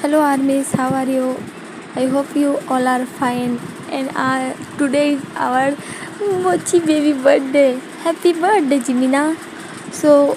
Hello armies, how are you? I hope you all are fine. And today is our Mochi baby birthday. Happy birthday Jimina. So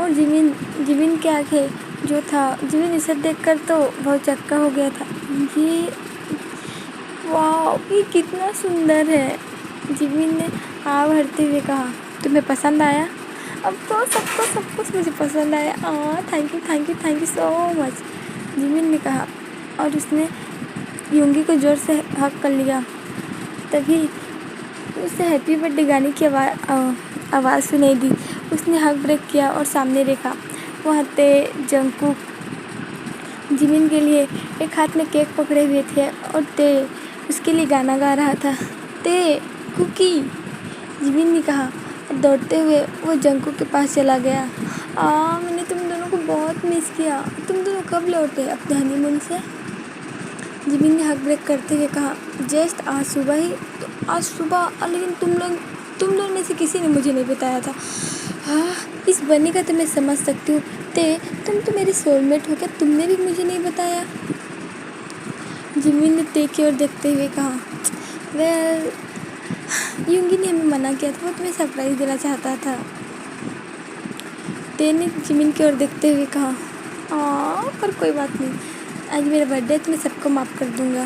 اور جمین کی آنکھیں جو تھا، جمین اسے دیکھ کر تو بہت چکا ہو گیا تھا۔ یہ واو، یہ کتنا سندر ہے، جمین نے آہ بھرتے ہوئے کہا۔ تمہیں پسند آیا؟ اب تو سب کچھ مجھے پسند آیا۔ تھینک یو سو مچ، جمین نے کہا، اور اس نے یونگی کو زور سے ہگ کر لیا۔ تبھی اسے ہیپی برتھ ڈے گانے کی آواز سنائی دی۔ اس نے ہگ بریک کیا اور سامنے دیکھا۔ وہاں تے جنگکوک جمین کے لیے ایک ہاتھ میں کیک پکڑے ہوئے تھے اور تے اس کے لیے گانا گا رہا تھا۔ تے کوکی، جمین نے کہا، اور دوڑتے ہوئے وہ جنگکوک کے پاس چلا گیا۔ میں نے تم دونوں کو بہت مس کیا۔ تم دونوں کب لوٹے اپنے ہنی مون سے؟ جمین نے ہگ بریک کرتے ہوئے کہا۔ جسٹ آج صبح ہی۔ آج صبح؟ لیکن تم لوگ میں سے کسی نے مجھے نہیں بتایا تھا۔ اس بنی کا تو میں سمجھ سکتی ہوں، تے تم تو میری سول میٹ ہو، کیا تم نے بھی مجھے نہیں بتایا؟ جمین نے تے کی اور دیکھتے ہوئے کہا، ویل یونگی نے ہمیں منع کیا تھا، وہ تمہیں سرپرائز دینا چاہتا تھا۔ تے نے جمین کی اور دیکھتے ہوئے کہا، پر کوئی بات نہیں، آج میرا برتھ ڈے ہے تو میں سب کو معاف کر دوں گا۔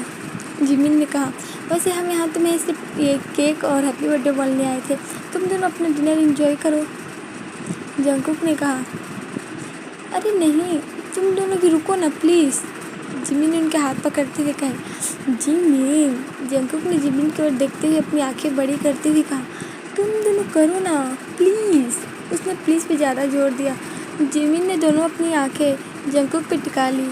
جمین نے کہا، ویسے ہم یہاں تمہیں صرف کیک اور ہیپی برتھ ڈے بولنے آئے تھے، تم دونوں اپنا ڈنر انجوائے کرو۔ جنگکوک نے کہا، ارے نہیں، تم دونوں بھی رکو نا پلیز۔ جمین نے ان کے ہاتھ پکڑتے ہوئے کہا، جمین۔ جنگکوک نے جمین کی اور دیکھتے ہوئے اپنی آنکھیں بڑی کرتے ہوئے کہا، تم دونوں کرو نا پلیز۔ اس نے پلیز پہ زیادہ زور دیا۔ جمین نے دونوں اپنی آنکھیں جنگکوک پہ ٹکا لی۔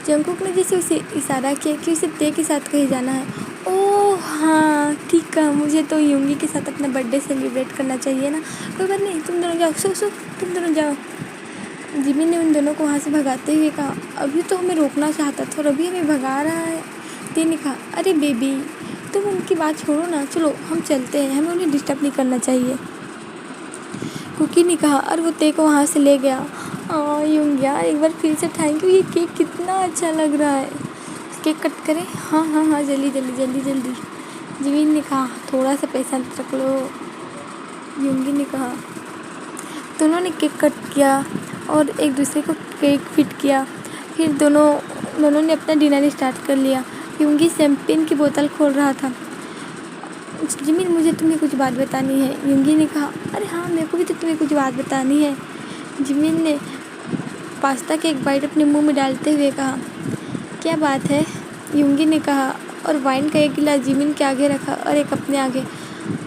جنگکوک نے جیسے اسے اشارہ کیا کہ اسے تے کے ساتھ کہیں جانا ہے۔ اوہ ہاں ٹھیک ہے، مجھے تو یونگی کے ساتھ اپنا برتھ ڈے سیلیبریٹ کرنا چاہیے نا، کوئی بات نہیں، تم دونوں جاؤ، تم دونوں جاؤ۔ جمین نے ان دونوں کو وہاں سے بھگاتے ہوئے کہا، ابھی تو ہمیں روکنا چاہتا تھا اور ابھی ہمیں بھگا رہا ہے۔ تے نے کہا، ارے بیبی تم ان کی بات چھوڑو نا، چلو ہم چلتے ہیں، ہمیں انہیں ڈسٹرب نہیں کرنا چاہیے۔ کوکی نے کہا، اور وہ تے کو وہاں سے لے گیا۔ یونگیا ایک بار پھر سے تھینک یو، یہ کیک کتنا اچھا لگ رہا ہے۔ کیک کٹ کریں؟ ہاں جلدی۔ جمین نے کہا، تھوڑا سا پیسہ رکھ لو۔ یونگی نے کہا۔ دونوں نے کیک کٹ کیا اور ایک دوسرے کو کیک فٹ کیا، پھر دونوں نے اپنا ڈنر اسٹارٹ کر لیا۔ یونگی شیمپین کی بوتل کھول رہا تھا۔ جمین مجھے تمہیں کچھ بات بتانی ہے، یونگی نے کہا۔ ارے ہاں میرے کو بھی تو تمہیں کچھ بات بتانی ہے، جمین نے پاستا کے ایک بائٹ اپنے منہ میں ڈالتے ہوئے کہا۔ کیا بات ہے؟ یونگی نے کہا اور وائن کا ایک گلاس جمین کے آگے رکھا اور ایک اپنے آگے،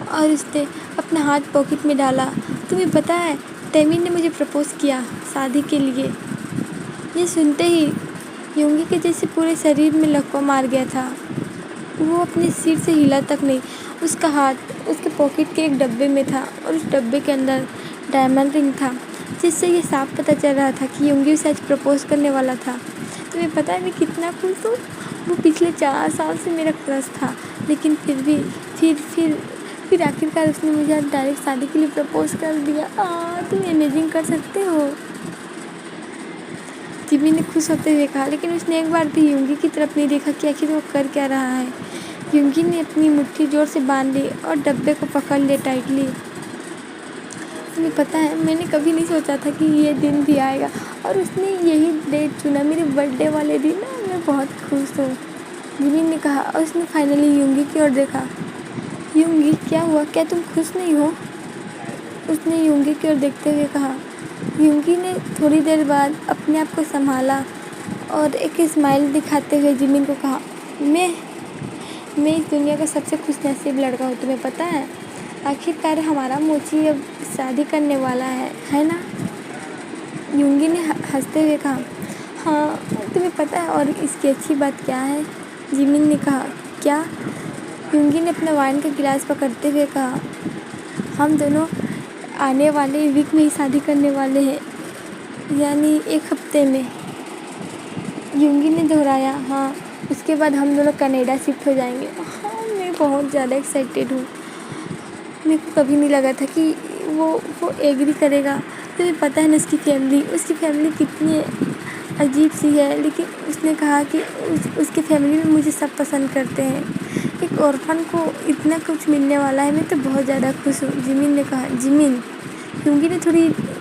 اور اس نے اپنا ہاتھ پاکٹ میں ڈالا۔ تمہیں پتہ ہے تیمین نے مجھے پرپوز کیا شادی کے لیے۔ یہ سنتے ہی یونگی کے جیسے پورے شریر میں لکوہ مار گیا تھا، وہ اپنے سیٹ سے ہلا تک نہیں۔ اس کا ہاتھ اس کے پاکٹ کے ایک ڈبے میں تھا اور اس ڈبے کے اندر ڈائمنڈ رنگ تھا، جس سے یہ صاف پتہ چل رہا تھا کہ یونگی اسے آج پرپوز کرنے والا تھا۔ تمہیں پتہ ہے میں کتنا خوش ہوں، وہ پچھلے 4 سال سے میرا کرش تھا، لیکن پھر آخرکار اس نے مجھے ڈائریکٹ شادی کے لیے پرپوز کر دیا۔ تم امیجن کر سکتے ہو؟ جمین نے خوش ہوتے ہوئے کہا، لیکن اس نے ایک بار بھی یونگی کی طرف نہیں دیکھا کہ آخر وہ کر کیا رہا ہے۔ یونگی نے اپنی مٹھی زور سے باندھ لی اور ڈبے کو پکڑ لیا ٹائٹلی۔ تمہیں پتہ ہے میں نے کبھی نہیں سوچا تھا کہ یہ دن بھی آئے گا، اور اس نے یہی ڈیٹ چنا، میرے برتھ ڈے والے دن۔ میں بہت خوش ہوں، جمین نے کہا، اور اس نے فائنلی یونگی کی اور دیکھا۔ یونگی کیا ہوا، کیا تم خوش نہیں ہو؟ اس نے یونگی کی اور دیکھتے ہوئے کہا۔ یونگی نے تھوڑی دیر بعد اپنے آپ کو سنبھالا اور ایک اسمائل دکھاتے ہوئے جمین کو کہا، میں اس دنیا کا سب سے خوش نصیب لڑکا ہوں، تمہیں پتہ ہے آخرکار ہمارا موچی اب شادی کرنے والا ہے نا؟ یونگی نے ہنستے ہوئے کہا، ہاں تمہیں پتہ ہے اور اس کی اچھی بات کیا ہے؟ جمین نے کہا، کیا؟ یونگی نے اپنا وائن کا گلاس پکڑتے ہوئے کہا، ہم دونوں آنے والے ویک میں ہی شادی کرنے والے ہیں، یعنی 1 ہفتے میں۔ یونگی نے دہرایا، ہاں اس کے بعد ہم دونوں کینیڈا شفٹ ہو جائیں گے۔ میں بہت زیادہ ایکسائٹیڈ ہوں، میرے کو کبھی نہیں لگا تھا کہ وہ ایگری کرے گا۔ تمہیں پتہ ہے نا اس کی فیملی کتنی عجیب سی ہے، لیکن اس نے کہا کہ اس کی فیملی میں مجھے سب پسند کرتے ہیں، ایک اورفن کو اتنا کچھ ملنے والا ہے، میں تو بہت زیادہ خوش ہوں، جمین نے کہا۔ جمین، یونگی نے تھوڑی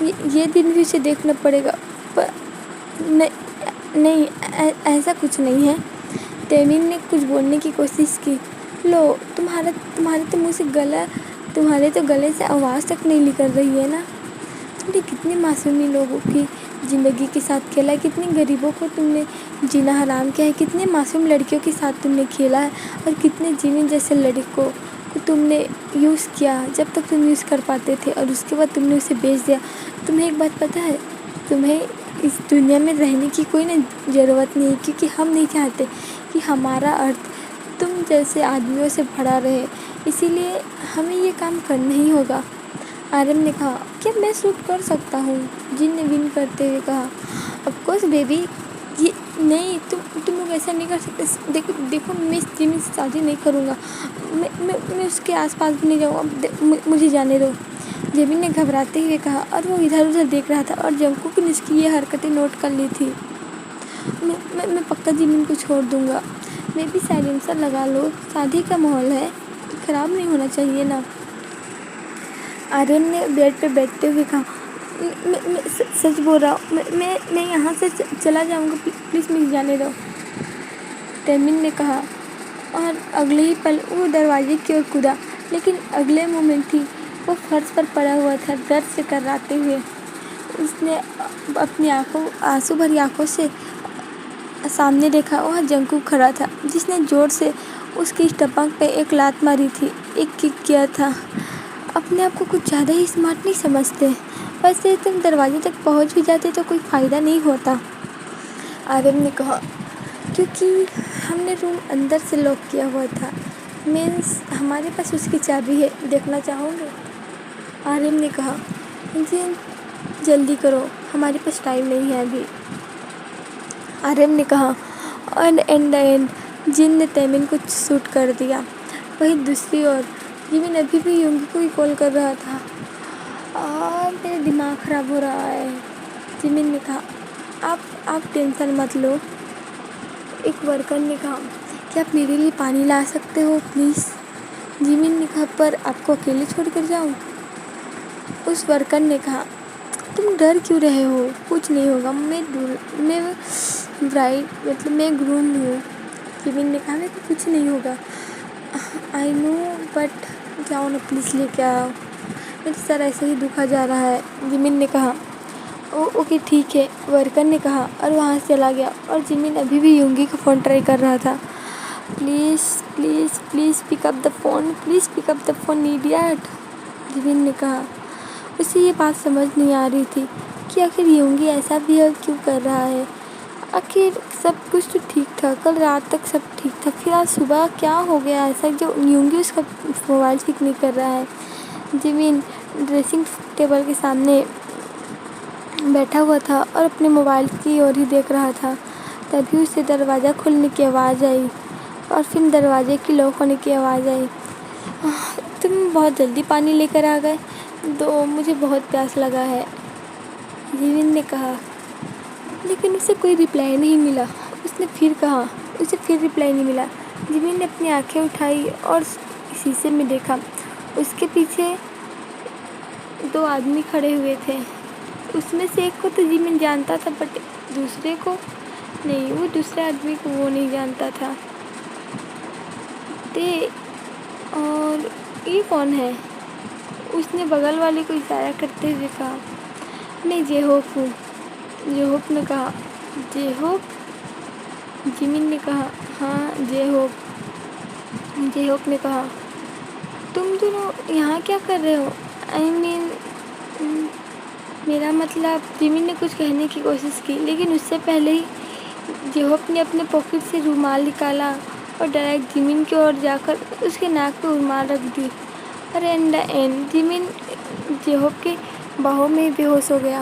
یہ دن بھی اسے دیکھنا پڑے گا۔ پر نہیں، ایسا کچھ نہیں ہے۔ تیمن نے کچھ بولنے کی کوشش کی۔ لو، تمہارے تو گلے سے آواز تک نہیں نکل رہی ہے نا۔ تم نے کتنے معصومی لوگوں کی زندگی کے ساتھ کھیلا ہے، کتنے غریبوں کو تم نے جینا حرام کیا ہے، کتنے معصوم لڑکیوں کے ساتھ تم نے کھیلا ہے، اور کتنے جیمن جیسے لڑکوں کو تم نے یوز کیا جب تک تم یوز کر پاتے تھے، اور اس کے بعد تم نے اسے بیچ دیا۔ تمہیں ایک بات پتہ ہے، تمہیں اس دنیا میں رہنے کی کوئی ضرورت نہیں، کیونکہ ہم نہیں چاہتے کہ ہمارا ارتھ تم جیسے آدمیوں سے بھرا رہے، اسی لیے ہمیں یہ کام کرنا ہی ہوگا۔ آرم نے کہا، کیا میں سوٹ کر سکتا ہوں؟ جن نے ون کرتے ہوئے کہا، آف کورس بیبی۔ نہیں، تم لوگ ایسا نہیں کر سکتے۔ دیکھو، میں اس جیمن سے شادی نہیں کروں گا، میں اس کے آس پاس بھی نہیں جاؤں گا، مجھے جانے دو، جیمن نے گھبراتے ہوئے کہا، اور وہ ادھر ادھر دیکھ رہا تھا اور جنگکوک نے اس کی یہ حرکتیں نوٹ کر لی تھی۔ میں پکا جیمن کو چھوڑ دوں گا۔ میں بھی سائلنسر لگا لو، شادی کا ماحول ہے، خراب نہیں ہونا چاہیے نا۔ آرین نے بیڈ پہ بیٹھتے ہوئے کہا، میں سچ بول رہا ہوں، میں یہاں سے چلا جاؤں گا، پلیز مجھے جانے دو، تیمن نے کہا، اور اگلے ہی پل وہ دروازے کی اور کودا، لیکن اگلے مومنٹ ہی وہ فرش پر پڑا ہوا تھا، درد سے کراتے ہوئے۔ اس نے اپنی آنسو بھری آنکھوں سے سامنے دیکھا، وہاں جنگکوک کھڑا تھا، جس نے زور سے اس کی اسٹمک پہ ایک لات ماری تھی، ایک کک کیا تھا۔ اپنے آپ کو کچھ زیادہ ہی اسمارٹ نہیں سمجھتے؟ ویسے تم دروازے تک پہنچ بھی جاتے تو کوئی فائدہ نہیں ہوتا، آرم نے کہا، کیونکہ ہم نے روم اندر سے لاک کیا ہوا تھا، مینس ہمارے پاس اس کی چابی ہے، دیکھنا چاہو گے؟ آرم نے کہا، جی جلدی کرو، ہمارے پاس ٹائم نہیں ہے ابھی۔ آرم نے کہا، اور اینڈ جن نے تیمن کو شوٹ کر دیا۔ وہیں دوسری اور جیمن ابھی بھی یونگی کو ہی کال کر رہا تھا۔ میرا دماغ خراب ہو رہا ہے، جیمن نے کہا، آپ ٹینشن مت لو۔ ایک ورکر نے کہا، کیا آپ میرے لیے پانی لا سکتے ہو پلیز؟ جیمن نے کہا، پر آپ کو اکیلے چھوڑ کر جاؤں؟ اس ورکر نے کہا، تم ڈر کیوں رہے ہو؟ کچھ نہیں ہوگا، میں گروم ہوں۔ جیمن نے کہا، کہ کچھ نہیں ہوگا۔ آئی نو، بٹ جاؤ نا پلیز، لے کے آؤ، میرے سر ایسے ہی دکھا جا رہا ہے، جیمن نے کہا۔ اوکے ٹھیک ہے، ورکر نے کہا، اور وہاں سے چلا گیا، اور جیمن ابھی بھی یونگی کا فون ٹرائی کر رہا تھا۔ Please pick up the phone idiot, جیمن نے کہا۔ اسے یہ بات سمجھ نہیں آ رہی تھی کہ آخر یونگی ایسا بہیو کیوں کر رہا ہے۔ آخر سب کچھ تو ٹھیک تھا، کل رات تک سب ٹھیک تھا، پھر آج صبح کیا ہو گیا ایسا جو یونگی اس کا موبائل پک نہیں کر رہا ہے۔ جیمن ڈریسنگ ٹیبل کے سامنے بیٹھا ہوا تھا اور اپنے موبائل کی اور ہی دیکھ رہا تھا، تبھی اسے دروازہ کھلنے کی آواز آئی، اور پھر دروازے کی لاک ہونے کی آواز آئی۔ تم بہت جلدی پانی لے کر آ گئے، مجھے بہت پیاس لگا ہے، جیمن نے کہا، لیکن اسے کوئی رپلائی نہیں ملا۔ اس نے پھر کہا، اسے پھر رپلائی نہیں ملا۔ جیمن نے اپنی آنکھیں اٹھائی اور شیشے میں دیکھا، اس کے پیچھے 2 آدمی کھڑے ہوئے تھے۔ اس میں سے ایک کو تو جیمن جانتا تھا، بٹ دوسرے کو نہیں، وہ دوسرے آدمی کو وہ نہیں جانتا تھا۔ اور یہ کون ہے؟ اس نے بغل والے کو اشارہ کرتے ہوئے کہا، میں جے ہوپ ہوں، جے ہوپ نے کہا۔ جے ہوپ؟ جیمن نے کہا، ہاں جے ہوپ۔ جے ہوپ نے کہا، تم دونوں یہاں کیا کر رہے ہو؟ میرا مطلب، جیمن نے کچھ کہنے کی کوشش کی، لیکن اس سے پہلے ہی جے ہوپ نے اپنے پاکٹ سے رومال نکالا اور ڈائریکٹ جیمن کی اور جا کر اس کے ناک پہ رومال رکھ دی، اور جیمن جے ہوپ کے باہوں میں بے ہوش ہو گیا۔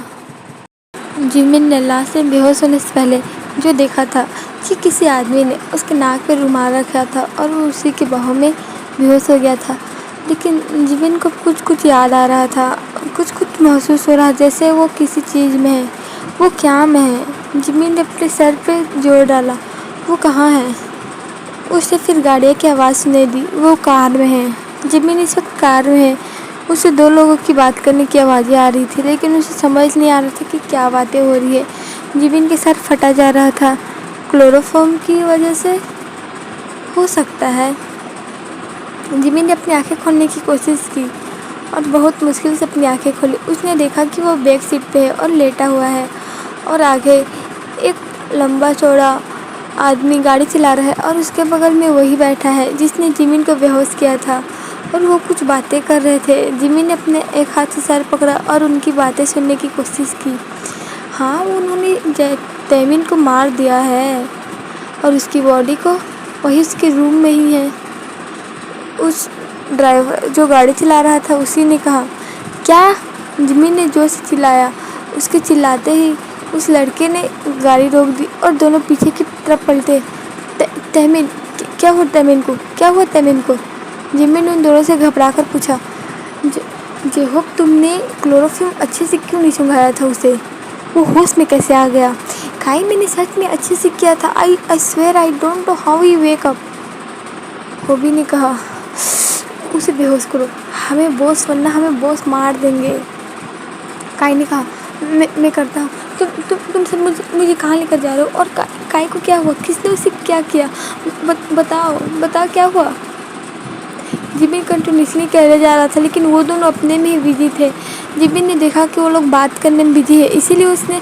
جیمن نے لاش سے بے ہوش ہونے سے پہلے جو دیکھا تھا کہ کسی آدمی نے اس کے ناک پہ رومال رکھا تھا اور وہ اسی کے باہوں میں بے ہوش ہو گیا تھا، لیکن جیمن کو کچھ یاد آ رہا تھا، کچھ محسوس ہو رہا جیسے وہ کسی چیز میں ہے۔ وہ کیا میں ہے؟ جیمن نے اپنے سر پہ زور ڈالا، وہ کہاں ہے؟ اسے پھر گاڑی کی آواز سنائی دی، وہ کار میں ہے، جیمن اس وقت کار میں ہے، اسے دو لوگوں کی بات کرنے کی آوازیں آ رہی تھی، لیکن اسے سمجھ نہیں آ رہا تھا کہ کیا باتیں ہو رہی ہے۔ جمین کے سر پھٹا جا رہا تھا۔ کلوروفارم کی وجہ سے ہو سکتا ہے۔ جمین نے اپنی آنکھیں کھولنے کی کوشش کی اور بہت مشکل سے اپنی آنکھیں کھولی۔ اس نے دیکھا کہ وہ بیک سیٹ پہ ہے اور لیٹا ہوا ہے، اور آگے ایک لمبا چوڑا آدمی گاڑی چلا رہا ہے، اور اس کے بغل میں وہی بیٹھا ہے جس نے جمین کو بے ہوش کیا تھا، اور وہ کچھ باتیں کر رہے تھے۔ جمین نے اپنے ایک ہاتھ سے سر پکڑا اور ان کی باتیں سننے کی کوشش کی۔ ہاں، انہوں نے تیمن کو مار دیا ہے، اور اس کی باڈی کو وہی اس کے روم میں ہی ہے۔ اس ڈرائیور جو گاڑی چلا رہا تھا اسی نے کہا۔ کیا؟ جمین نے زور سے چلایا۔ اس کے چلاتے ہی اس لڑکے نے گاڑی روک دی اور دونوں پیچھے کی طرف پلٹے۔ تیمن! کیا ہوا تیمن کو؟ کیا ہوا تیمن کو؟ جمین نے ان دونوں سے گھبرا کر پوچھا۔ جیہوب، تم نے کلوروفارم اچھے سے کیوں نہیں سنگھایا تھا اسے؟ وہ ہوش میں کیسے آ گیا؟ کائی، میں نے سچ میں اچھے سے کیا تھا۔ I swear I don't know how he wake up. Hobby نے کہا۔ اسے بے ہوش کرو، ورنہ ہمیں باس مار دیں گے۔ کائی نے کہا۔ میں کرتا ہوں۔ تم سب مجھے کہاں لے کر جا رہے ہو؟ اور کائی کو کیا ہوا؟ کس نے اسے کیا کیا؟ بتاؤ کیا ہوا؟ جمین کنٹینیوسلی کہہ جا رہا تھا، لیکن وہ دونوں اپنے میں ہی بزی تھے۔ جمین نے دیکھا کہ وہ لوگ بات کرنے میں بزی ہے، اسی لیے اس نے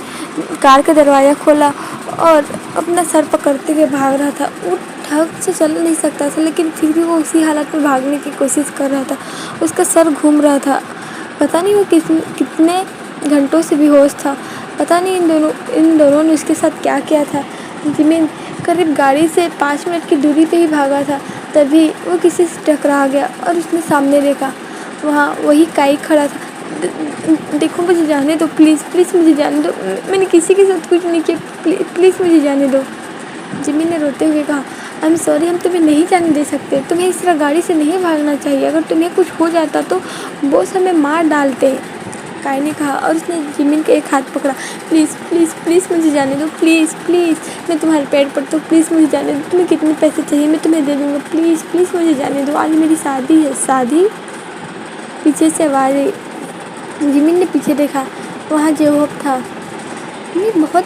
کار کا دروازہ کھولا اور اپنا سر پکڑتے ہوئے بھاگ رہا تھا۔ وہ ٹھگ سے چل نہیں سکتا تھا، لیکن پھر بھی وہ اسی حالت میں بھاگنے کی کوشش کر رہا تھا۔ اس کا سر گھوم رہا تھا۔ پتہ نہیں وہ کتنے گھنٹوں سے بے ہوش تھا۔ پتہ نہیں ان دونوں نے اس کے ساتھ کیا کیا تھا۔ جمین قریب گاڑی سے 5 منٹ کی دوری پہ ہی بھاگا تھا، تبھی وہ کسی سے ٹکرا گیا اور اس نے سامنے دیکھا، وہاں وہی کائی کھڑا تھا۔ دیکھو، مجھے جانے دو، پلیز مجھے جانے دو۔ میں نے کسی کے ساتھ کچھ نہیں کیا، پلیز مجھے جانے دو۔ جمین نے روتے ہوئے کہا۔ I'm sorry، ہم تمہیں نہیں جانے دے سکتے۔ تمہیں اس طرح گاڑی سے نہیں بھاگنا چاہیے۔ اگر تمہیں کچھ ہو جاتا تو باس ہمیں مار ڈالتے، کائی نے کہا، اور اس نے جمین کا ایک ہاتھ پکڑا۔ پلیز مجھے جانے دو، پلیز میں تمہارے پیر پڑتا ہوں، پلیز مجھے جانے دو۔ تمہیں کتنے پیسے چاہیے میں تمہیں دے دوں گا، پلیز مجھے جانے دو۔ آج میری شادی ہے۔ شادی؟ پیچھے سے آواز آئی۔ جمین نے پیچھے دیکھا، وہاں جیہوب تھا۔ میں بہت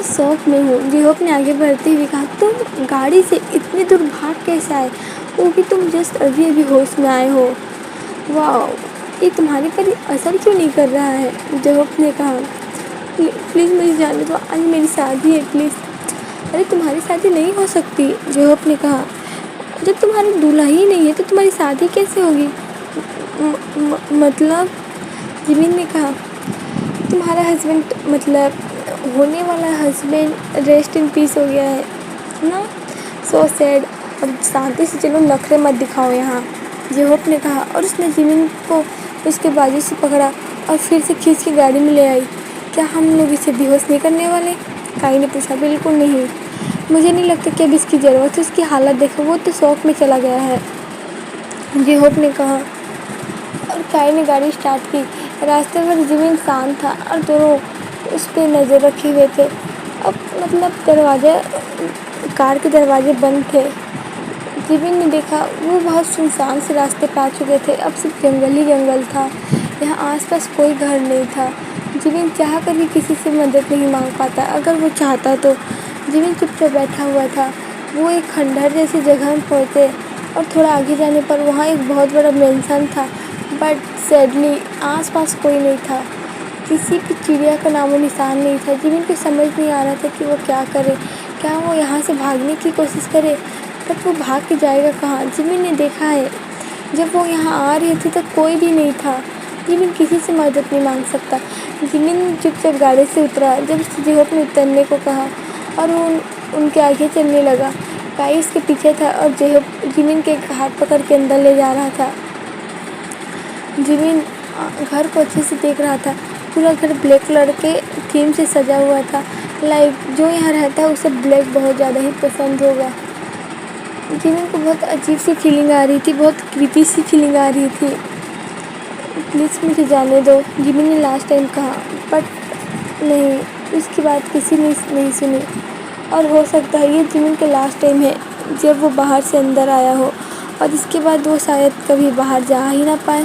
شوق میں ہوں، جیہوب نے آگے بڑھتے ہوئے کہا۔ تم گاڑی سے اتنی دور بھاگ کیسے آئے؟ وہ بھی تم جسٹ ابھی ہوش میں آئے ہو۔ واو، یہ تمہارے پر اثر کیوں نہیں کر رہا ہے؟ جیہوب نے کہا۔ پلیز مجھے جانے دو، آج میری شادی ہے، پلیز۔ ارے تمہاری شادی نہیں ہو سکتی، جیہوب نے کہا۔ جب تمہاری دولہا ہی نہیں ہے تو تمہاری شادی کیسے ہوگی؟ مطلب؟ جمین نے کہا۔ تمہارا ہسبینڈ، مطلب ہونے والا ہسبینڈ ریسٹ ان پیس ہو گیا ہے نا؟ سو سیڈ۔ اب شانتی سے چلو، نخرے مت دکھاؤ یہاں، جیہوب نے کہا، اور اس نے جمین کو اس کے بازو سے پکڑا اور پھر سے کھینچ کے گاڑی میں لے آئی۔ کیا ہم لوگ اسے بے ہوش نہیں کرنے والے؟ کائی نے پوچھا۔ بالکل نہیں، مجھے نہیں لگتا کہ اب اس کی ضرورت ہے۔ اس کی حالت دیکھو، وہ تو شوق میں چلا گیا ہے، جیہوب نے کہا، اور کائی نے گاڑی اسٹارٹ کی۔ راستے پر جمین شانت تھا اور دونوں اس پہ نظر رکھے ہوئے تھے۔ اب مطلب کار کے دروازے بند تھے۔ جمین نے دیکھا وہ بہت سنسان سے راستے پہ آ چکے تھے، اب صرف جنگل ہی جنگل تھا، یہاں آس پاس کوئی گھر نہیں تھا۔ جمین چاہ کر بھی کسی سے مدد نہیں مانگ پاتا، اگر وہ چاہتا تو۔ جمین چپ چاپ بیٹھا ہوا تھا۔ وہ ایک کھنڈر جیسی جگہ میں پہنچے اور تھوڑا آگے جانے پر وہاں ایک بہت بڑا مینشن تھا، بٹ سیڈلی آس پاس کوئی نہیں تھا، کسی بھی چڑیا کا نام و نشان نہیں تھا۔ جمین کو سمجھ نہیں آ رہا تھا کہ وہ کیا کرے، کیا وہ یہاں سے بھاگنے کی کوشش کرے، بٹ وہ بھاگ کے جائے گا کہاں؟ جمین نے دیکھا ہے جب وہ یہاں آ رہی تھی تو کوئی بھی نہیں تھا، جمین کسی سے مدد نہیں مانگ سکتا۔ جمین چپ چاپ گاڑی سے اترا جب جیہوب نے اترنے کو کہا، اور وہ ان کے آگے چلنے لگا۔ کائی اس کے پیچھے تھا اور جیہوب جمین کے ایک ہاتھ پکڑ کے اندر لے جا رہا تھا۔ جمین گھر کو اچھے سے دیکھ رہا تھا، پورا گھر بلیک کلر کے تھیم سے سجا ہوا تھا، لائک جو یہاں رہتا ہے اسے بلیک بہت زیادہ ہی پسند ہوگا۔ جمین کو بہت عجیب سی فیلنگ آ رہی تھی، بہت کریپی سی فیلنگ آ رہی تھی۔ پلیز مجھے جانے دو، جمین نے لاسٹ ٹائم کہا، بٹ نہیں، اس کی بات کسی نے نہیں سنی، اور ہو سکتا ہے یہ جمین کے لاسٹ ٹائم ہے جب وہ باہر سے اندر آیا ہو، اور اس کے بعد وہ شاید کبھی باہر جا ہی نہ پائے۔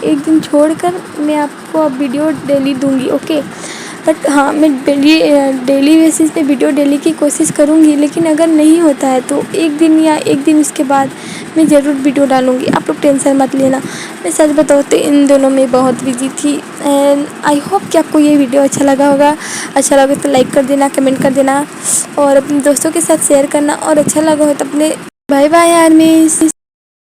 ایک دن چھوڑ کر میں آپ کو اب ویڈیو ڈیلی دوں گی، اوکے؟ بٹ ہاں میں ڈیلی بیسس پہ ویڈیو ڈیلی کی کوشش کروں گی، لیکن اگر نہیں ہوتا ہے تو ایک دن یا ایک دن اس کے بعد میں ضرور ویڈیو ڈالوں گی، آپ لوگ ٹینشن مت لینا۔ میں سچ بتاؤں تو ان دنوں میں بہت بزی تھی، اینڈ آئی ہوپ کہ آپ کو یہ ویڈیو اچھا لگا ہوگا۔ اچھا لگا تو لائک کر دینا، کمنٹ کر دینا اور اپنے دوستوں کے ساتھ شیئر کرنا، اور اچھا لگا ہو تو اپنے بائے بائے آرمیز۔